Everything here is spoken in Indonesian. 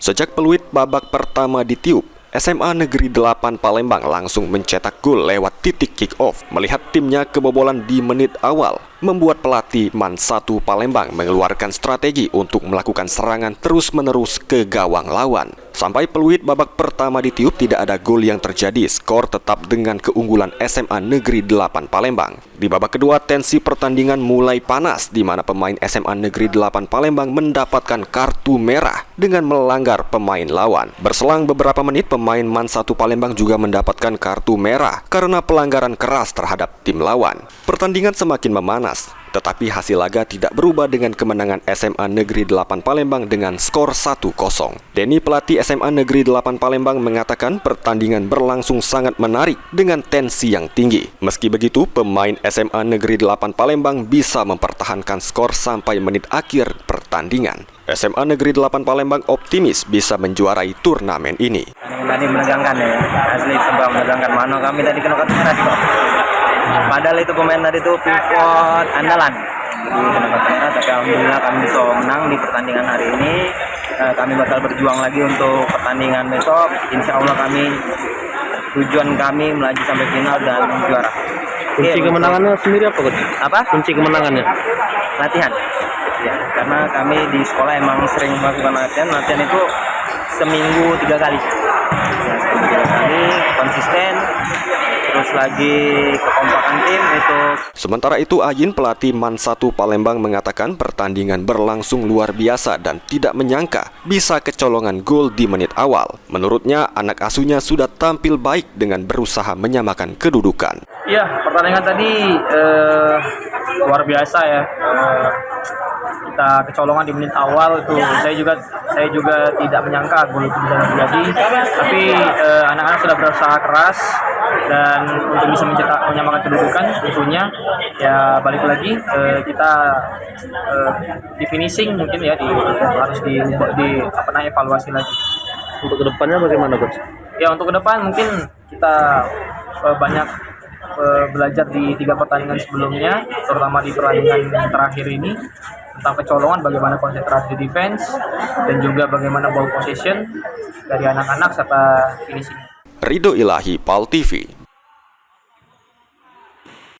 Sejak peluit babak pertama ditiup, SMA Negeri 8 Palembang langsung mencetak gol lewat titik kick-off. Melihat timnya kebobolan di menit awal, membuat pelatih MAN 1 Palembang mengeluarkan strategi untuk melakukan serangan terus-menerus ke gawang lawan. Sampai peluit babak pertama ditiup, tidak ada gol yang terjadi. Skor tetap dengan keunggulan SMA Negeri 8 Palembang. Di babak kedua, tensi pertandingan mulai panas, di mana pemain SMA Negeri 8 Palembang mendapatkan kartu merah dengan melanggar pemain lawan. Berselang beberapa menit, pemain MAN 1 Palembang juga mendapatkan kartu merah karena pelanggaran keras terhadap tim lawan. Pertandingan semakin memanas, tetapi hasil laga tidak berubah dengan kemenangan SMA Negeri 8 Palembang dengan skor 1-0. Denny, pelatih SMA Negeri 8 Palembang, mengatakan pertandingan berlangsung sangat menarik dengan tensi yang tinggi. Meski begitu, pemain SMA Negeri 8 Palembang bisa mempertahankan skor sampai menit akhir pertandingan. SMA Negeri 8 Palembang optimis bisa menjuarai turnamen ini. Tadi menegangkan ya, asli sebab menegangkan. Mano kami tadi kena kartu merah kok. Padahal itu pemain tadi itu pivot andalan. Jadi kena kartu merah, tapi alhamdulillah kami bisa menang di pertandingan hari ini. Kami bakal berjuang lagi untuk pertandingan besok. Insya Allah tujuan kami melaju sampai final dan juara. Kunci kemenangannya sendiri apa, Coach? Apa? Kunci kemenangannya? Latihan. Ya, karena kami di sekolah emang sering melakukan latihan. Latihan itu seminggu 3 kali. Ya, seminggu 3 kali, konsisten. Terus lagi kekompakan tim itu. Sementara itu, Ayin, pelatih MAN 1 Palembang, mengatakan pertandingan berlangsung luar biasa dan tidak menyangka bisa kecolongan gol di menit awal. Menurutnya, anak asuhnya sudah tampil baik dengan berusaha menyamakan kedudukan. Iya, pertandingan tadi luar biasa ya. Kita kecolongan di menit awal itu, saya juga tidak menyangka gol itu bisa terjadi. Tapi anak-anak sudah berusaha keras dan untuk bisa menyamakan kedudukan, tentunya ya balik lagi kita di finishing mungkin ya harus evaluasi lagi. Untuk kedepannya bagaimana, Coach? Ya, untuk ke depan mungkin kita banyak belajar di 3 pertandingan sebelumnya, terutama di pertandingan terakhir ini, tentang kecolongan, bagaimana konsentrasi defense dan juga bagaimana ball possession dari anak-anak serta finishing. Ridho Ilahi, PAL TV.